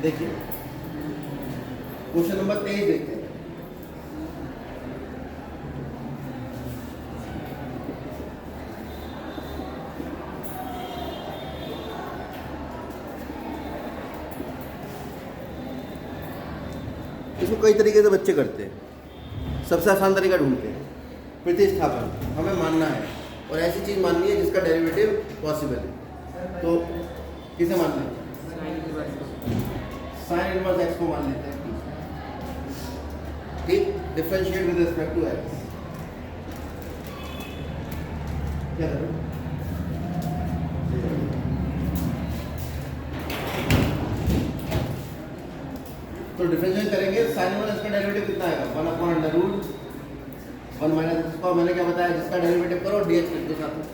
देखिए question number 23 देखते हैं। इसको कई तरीके से बच्चे करते हैं, सबसे आसान तरीका ढूंढते हैं। प्रतिस्थापन हमें मानना है और ऐसी चीज़ माननी है जिसका डेरिवेटिव पॉसिबल है। तो किसे मानना है? साइन इनवर्स एक्स को मान लेते हैं। ठीक, differentiate with respect to X. क्या करें? तो डिफरेंशिएट करेंगे, साइन इनवर्स एक्स का डेरिवेटिव कितना आएगा? 1/√1 माइनस इसका मैंने क्या बताया, जिसका डेरिवेटिव करो dx लिख दो साथ में।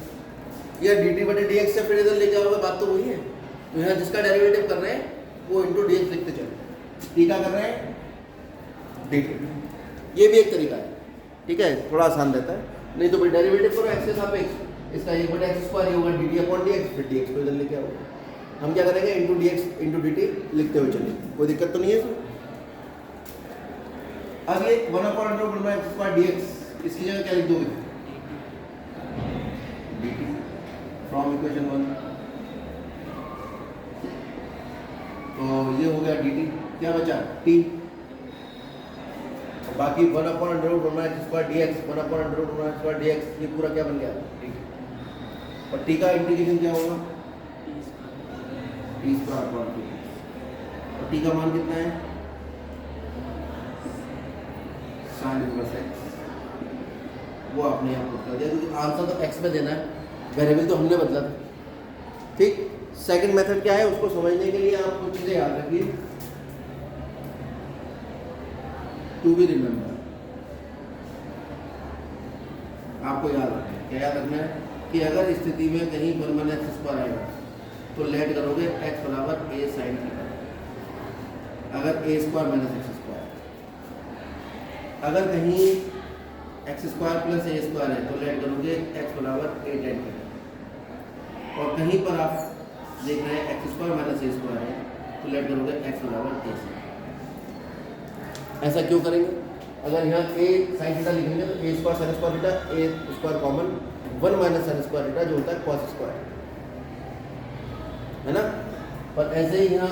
ये dt/dx से फिर इधर लेके आओगे, बात तो वही है। तो यहाँ जिसका डेरिवेटिव कर रहे हैं वो इंटू dx लिखते चलो। टीका कर रहे हैं dt, ये भी एक तरीका है। ठीक है, थोड़ा आसान रहता है। नहीं तो फिर डेरिवेटिव करो x के सापेक्ष, इसका 1/x² होगा dt/dx, फिर dx को इधर लेके आओगे। हम क्या करेंगे, इंटू dx इंटू dt लिखते हुए चलिए, कोई दिक्कत तो नहीं है इसमें। अब ये 1/√1x²dx, इसकी जगह क्या लिख दोगे? dt from equation 1। तो ये हो गया dt, क्या बचा? t। और बाकी 1/√1x²dx, 1/√1x²dx, ये पूरा क्या बन गया? t। और t का इंटीग्रेशन क्या होगा? t²/2। और t का मान कितना है? Sign inverse x. वो आपने यहाँ पुट कर दिया, क्योंकि आंसर तो एक्स में देना है, वेरिएबल तो हमने बदला था। ठीक, सेकंड मेथड क्या है उसको समझने के लिए आप कुछ चीज़ें याद रखिए। टू बी रिमेंबर, आपको याद रखना है। क्या याद रखना है? कि अगर स्थिति में कहीं 1/x² आएगा तो लेट करोगे x बराबर a sin थीटा। अगर a² - x², अगर कहीं x² + a² है तो लेट करोगे x बराबर a tan थीटा। और कहीं पर आप देख रहे हैं x² - a² है तो लेट करोगे x बराबर a sin। ऐसा क्यों करेंगे? अगर यहाँ a sin थीटा लिखेंगे तो a² sin² theta, a² common, 1 - sin² theta जो होता है cos², है ना। और ऐसे ही यहाँ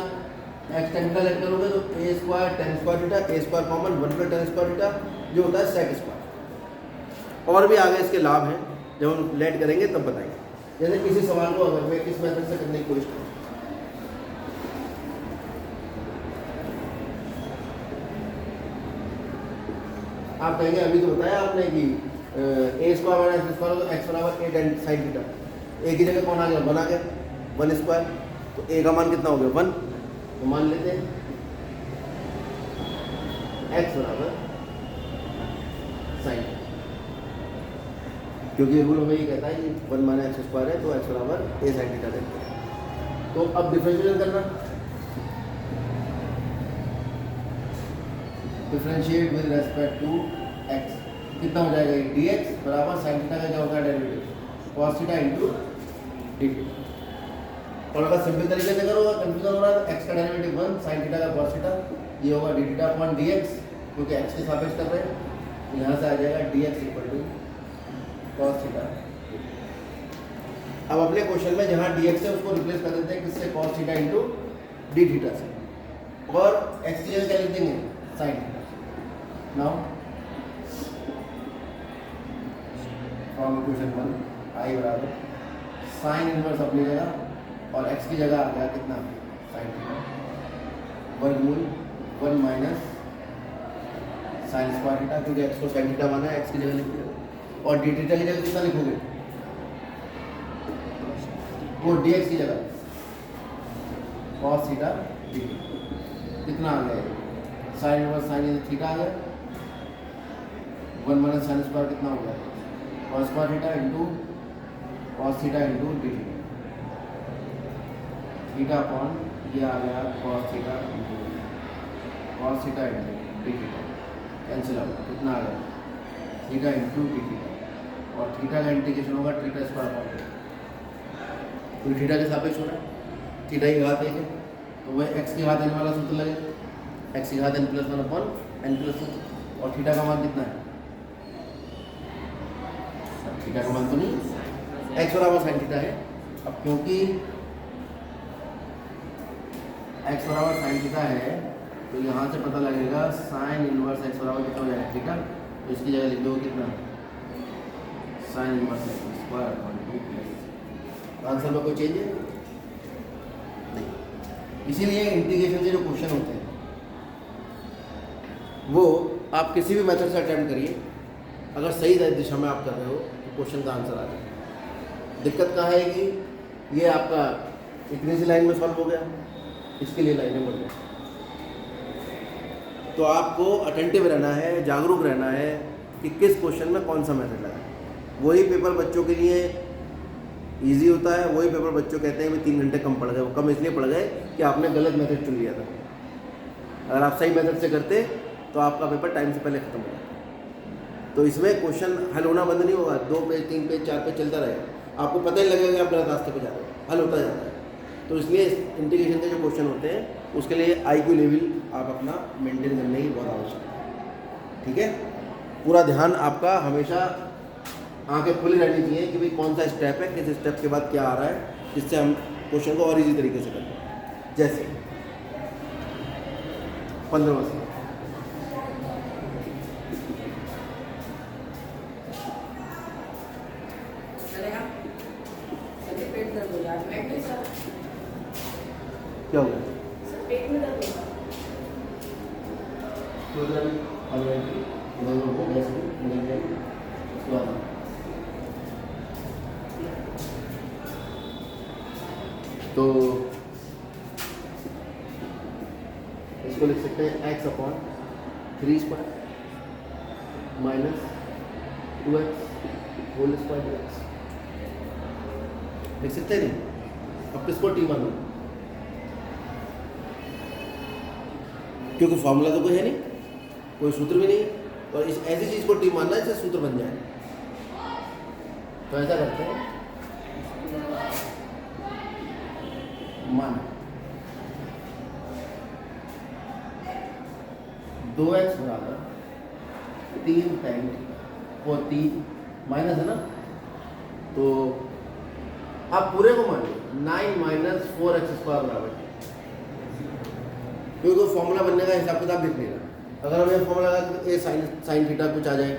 x tan थीटा लेट करोगे तो a² tan² theta, a² common, 1 + tan² theta जो होता है sec²। और भी आगे इसके लाभ हैं, जब हम लेट करेंगे तब बताएंगे। जैसे किसी सवाल को अगर मैं किस मेथड से करने की कोशिश करूँ, आप कहेंगे अभी तो बताया आपने कि a² - x² तो x बराबर a tan sin theta, a की जगह कौन आ गया? 1 आ गया, 1²। तो a का मान कितना हो गया? 1। तो मान लेते हैं x बराबर sin, क्योंकि रूल हमें ये कहता है कि 1 - x² है तो x बराबर a sin थीटा देते हैं। तो अब डिफरेंशिएट करना, differentiate with respect to x, कितना हो जाएगा? dx बराबर sin थीटा का क्या होगा? Derivative cos theta into dt। और अगर सिंपल तरीके से करोगे, कंफ्यूजन हो रहा है, तो x का डेरिवेटिव 1, sin थीटा का cos थीटा, ये होगा d थीटा अपॉन dx, क्योंकि x के सापेक्ष कर रहे हैं। यहाँ से आ जाएगा dx = cos थीटा। अब अपने क्वेश्चन में जहाँ dx है उसको रिप्लेस कर देते हैं किससे? cos theta into d theta से। और x की जगह क्या लिख देंगे? sin theta. Now from equation 1 i बराबर साइन इनवर्स अपनी जगह और x की जगह आ गया कितना? sin थीटा, वर्गमूल 1 - sin² थीटा, क्योंकि x को sin थीटा माना है, x की जगह लिख दिया। और d थीटा की जगह कितना लिखोगे? वो dx की जगह cos थीटा dt। कितना आ गया? साइन इनवर्स साइन थीटा आ गया, 1 - sin² कितना हो गया? cos² theta into cos theta into D theta upon ये आ गया cos theta into D theta, cancel out, कितना आ गया? Theta into D theta. और थीटा का इंटीग्रेशन होगा थीटा² अपॉन, तो थीटा के सापेक्ष हो रहा है, थीटा की घात 1 है तो वह एक्स के घात एन वाला सूत्र लगेगा, एक्स की घात N plus one upon N plus one. और थीटा का मान कितना है? थीटा का मान तो नहीं, एक्स बराबर साइन थीटा है। अब क्योंकि एक्स बराबर साइन थीटा है तो यहाँ से पता लगेगा साइन इनवर्स एक्स बराबर कितना हो जाएगा थीटा। तो इसकी जगह लिख दो कितना, sign inverse x square upon 2 plus. Answer में कोई चेंज है नहीं। इसीलिए इंटीग्रेशन से जो क्वेश्चन होते हैं वो आप किसी भी मेथड से अटेम्प्ट करिए, अगर सही दिशा में आप कर रहे हो तो क्वेश्चन का आंसर आ जाएगा। दिक्कत कहाँ है कि ये आपका इतनी सी लाइन में सॉल्व हो गया, इसके लिए लाइनें बढ़ गई। तो आपको अटेंटिव रहना है, जागरूक रहना है कि किस क्वेश्चन में कौन सा मेथड लगा। वही पेपर बच्चों के लिए इजी होता है, वही पेपर बच्चों कहते हैं कि 3 घंटे कम पड़ गए। वो कम इसलिए पड़ गए कि आपने गलत मेथड चुन लिया था। अगर आप सही मेथड से करते तो आपका पेपर टाइम से पहले खत्म हो जाता। तो इसमें क्वेश्चन हल होना बंद नहीं होगा, 2 पेज 3 पेज 4 पेज चलता रहेगा, आपको पता ही लगेगा कि आप गलत रास्ते पर जा रहे हो, हल होता जाता है। तो इसलिए इंटीग्रेशन के जो क्वेश्चन होते हैं उसके लिए IQ लेवल आप अपना मेंटेन करने की बहुत आवश्यक है। ठीक है, पूरा ध्यान आपका हमेशा आंखें खुली रहनी चाहिए कि भाई कौन सा स्टेप है, किस स्टेप के बाद क्या आ रहा है, जिससे हम क्वेश्चन को और इजी तरीके से करें। जैसे 15वां सवाल, क्या हो गया? पेट में दर्द होगा। तो इसको लिख सकते हैं x upon 3 square minus 2x whole square x लिख सकते हैं नहीं। अब किसको टी मानो, क्योंकि फॉर्मूला तो कोई है नहीं, कोई सूत्र भी नहीं, और इस ऐसी चीज को टी मानना इससे सूत्र बन जाए। तो ऐसा करते हैं, मान 2x बराबर 3 टाइम वो 3 माइनस है ना, तो आप पूरे को मान लो 9 माइनस 4x स्क्वायर बराबर, क्योंकि फॉर्मूला बनने का हिसाब किताब लिख लेगा। अगर हमें फॉर्मूला लगा तो ए साइन थीटा कुछ आ जाए,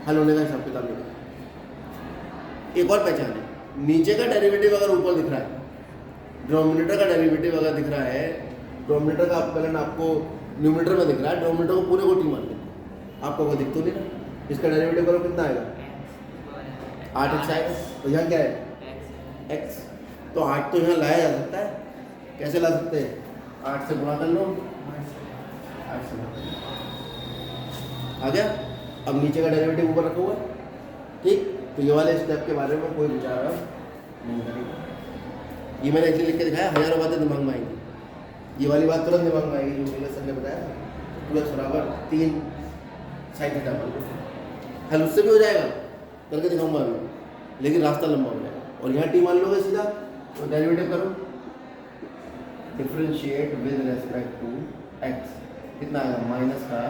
हल होने का हिसाब किताब लिखा। एक और पहचान है, नीचे का डेरिवेटिव अगर ऊपर दिख रहा है, डिनोमिनेटर का डेरिवेटिव अगर दिख रहा है, डिनोमिनेटर का अपकलन आपको न्यूमिनेटर में दिख रहा है, डिनोमिनेटर को पूरे को टी मान लेते, आपको वो दिख तो नहीं रहा। इसका डेरिवेटिव करो कितना आएगा, 8x आएगा। तो यहाँ क्या है x, तो 8 तो यहाँ लाया जा सकता है। कैसे ला सकते हैं, 8 से गुणा कर लो, 8 से गुणा आ गया। अब नीचे का डेरिवेटिव ऊपर रखा हुआ है, ठीक। तो ये वाले स्टेप के बारे में कोई विचार नहीं करेगा। ये मैंने इसलिए लिख के दिखाया, हज़ारों बातें दिमाग में आएंगी, ये वाली बात तुरंत दिमाग में आएगी जो मेरे सर ने बताया। 2x बराबर 3 साइन थीटा मान लो, हल उससे भी हो जाएगा, करके दिखाऊंगा अभी, लेकिन रास्ता लंबा हो जाएगा। और यहाँ टी मान लोगे सीधा, तो डेरिवेटिव करो, differentiate with respect to x, कितना आएगा, माइनस का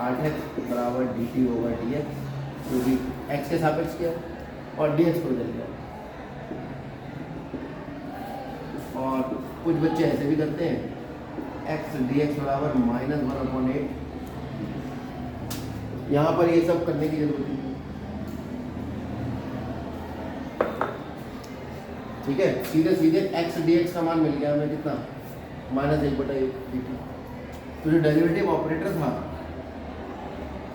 8x बराबर dt ओवर dx, जो कि x के सापेक्ष किया, और dx को इधर लिया। और कुछ बच्चे ऐसे भी करते हैं, x dx बराबर -1/8। यहाँ पर ये सब करने की जरूरत नहीं, ठीक है। सीधे सीधे x dx का मान मिल गया हमें कितना, -1/8 dt। तो जो डेरिवेटिव ऑपरेटर था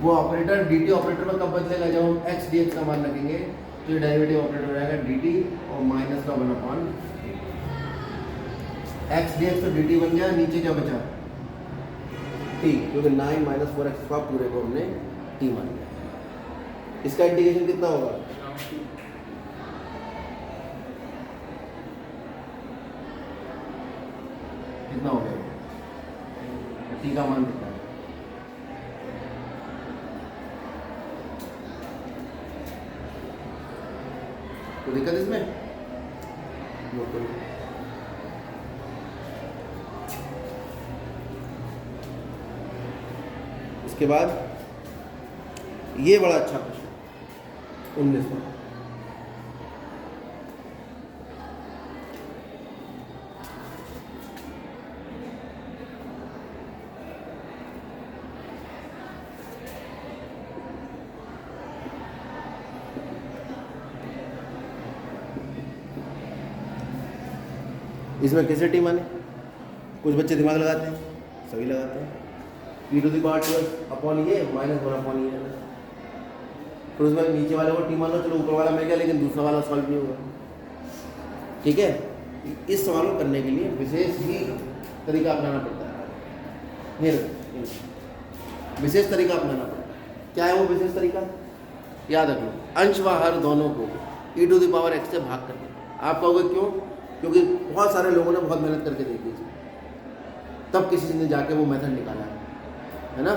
वो ऑपरेटर dt ऑपरेटर में कब बदलेगा, जब हम x dx का मान रखेंगे, तो ये डेरिवेटिव ऑपरेटर हो जाएगा dt और माइनस का 1/8। x dx तो dt बन गया, नीचे क्या बचा t, क्योंकि 9 माइनस 4x का पूरे को हमने t मान लिया। इसका इंटीग्रेशन कितना होगा, कितना हो गया, t का मान कितना है, तो दिक्कत इसमें इसके बाद ये बड़ा अच्छा प्रश्न 19वां, इसमें कैसे टीम आने, कुछ बच्चे दिमाग लगाते हैं, सभी लगाते हैं। e to the power 12 upon ये माइनस 1 अपॉन ये, फिर उसमें नीचे वाले को टी मान लो, चलो ऊपर वाला मिल गया, लेकिन दूसरा वाला सॉल्व नहीं होगा। ठीक है, इस सवाल को करने के लिए विशेष ही तरीका अपनाना पड़ता है, विशेष तरीका अपनाना पड़ता है। क्या है वो विशेष तरीका, याद रख लो, अंश व हर दोनों को e to the power x से भाग कर दें। आप कहोगे क्यों, क्योंकि बहुत सारे लोगों ने बहुत मेहनत करके देखी इसमें, तब किसी ने जाके वो मेथड निकाला है ना।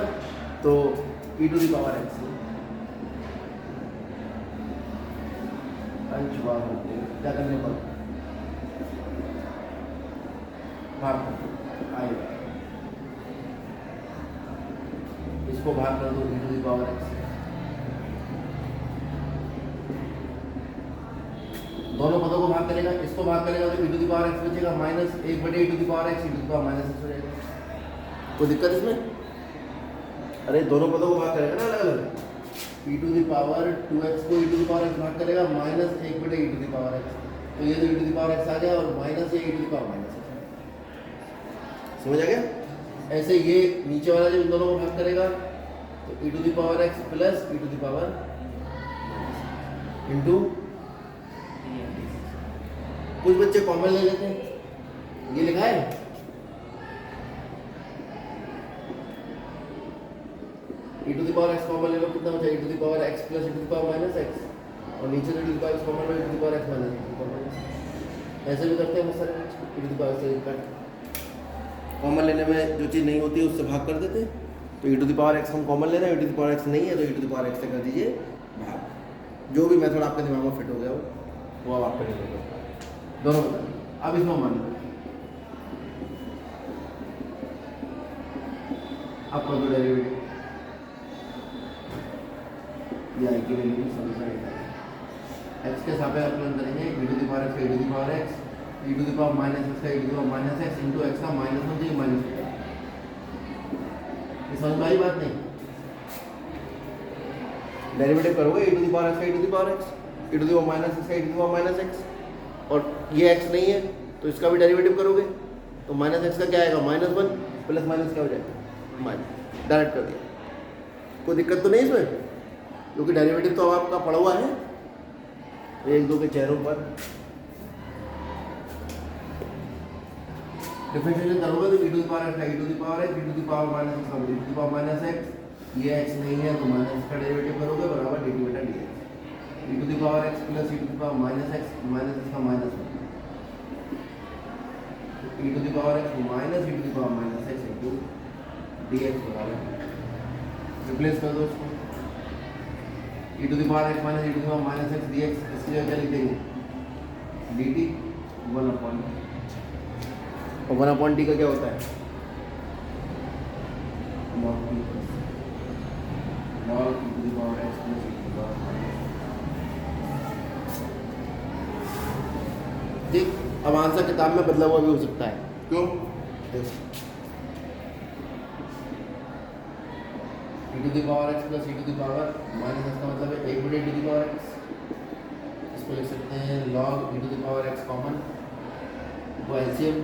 तो e to the power x अंश भाग होते हैं, क्या करने पर भाग आएगा, इसको भाग कर दो e to the power x, दोनों पदों को भाग करेगा, इसको भाग करेगा तो e to the power x बचेगा minus 1/e to the power x, e to the power minus x हो जाएगा। कोई दिक्कत इसमें, अरे दोनों पदों को भाग करेगा ना अलग अलग, e to the power 2x को e to the power x भाग करेगा minus 1/e to the power x, तो ये तो e to the power x आ गया और माइनस ये e to the power minus x, समझ आ गया। ऐसे ये नीचे वाला जब इन दोनों को भाग करेगा तो e to the power x plus e to the power into, कुछ बच्चे कॉमन ले लेते हैं, ये लिखा है e to the power x common ले लो, कितना बचा e to the power x plus e to the power minus x, और नीचे e to the power x common लो, e to the power x minus e to the power minus. ऐसे भी करते हैं बहुत सारे e टू द पावर से कट, कॉमन लेने में जो चीज़ नहीं होती है उससे भाग कर देते हैं। तो e to the power x हम कॉमन ले रहे हैं, e to the power x नहीं है तो e to the power x से कर दीजिए भाग। जो भी मेथड आपके दिमाग में फिट हो गया वो अब आप करेंगे, दोनों बता। अब इसमें मान लो अब कर दो डेरिवेटिव, ये आई की वैल्यू की सॉल्यूशन है, x के सापेक्ष अपलन करेंगे e to the power x का e to the power x, e to the power minus x का e to the power minus x into x का माइनस हो तो ये माइनस हो जाएगा। ये समझ में आई बात नहीं, डेरिवेटिव करोगे e to the power x का e to the power x, e to the power minus x का e to the power minus x, और ये x नहीं है तो इसका भी डेरिवेटिव करोगे तो माइनस x का क्या आएगा माइनस 1 प्लस माइनस क्या हो जाएगा माइनस, डायरेक्ट कर दिया। कोई दिक्कत तो नहीं इसमें, क्योंकि डेरिवेटिव तो अब आपका पड़ा हुआ है एक दो के चेहरों पर। डिफरेंशिएशन करोगे तो e to the power x e to the power x e to the power minus x e to the power minus x, ये x नहीं है तो माइनस का डेरिवेटिव करोगे बराबर dt बटा dx, e to the power x plus e to the power minus x का minus e to the power x minus e to the power minus x into dx बराबर, replace कर दो इसको, e to the power x minus e to the power minus x dx, इसकी जगह क्या लिख देंगे dt 1 अपॉन, और 1 अपॉन t का क्या होता है log t plus log e to the power x plus e to the power minus. ठीक, अब आंसर किताब में बदला हुआ भी हो सकता है, क्यों e to the power x plus e to the power minus x का मतलब है 1/e to the power x, इसको लिख सकते हैं log e to the power x common, वो LCM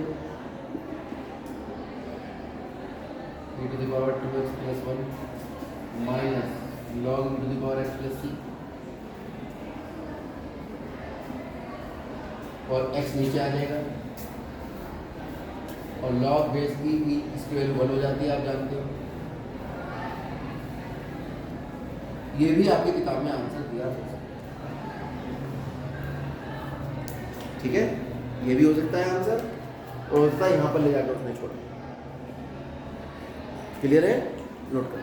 e to the power 2x plus 1 minus log e to the power x plus c, और x नीचे आ जाएगा, और log बेस की इसकी वैल्यू 1 हो जाती है, आप जानते हो। ये भी आपकी किताब में आंसर दिया हो सकता है, ठीक है, ये भी हो सकता है आंसर, और उसका यहाँ पर ले जाकर उसने छोड़ा। क्लियर है, नोट कर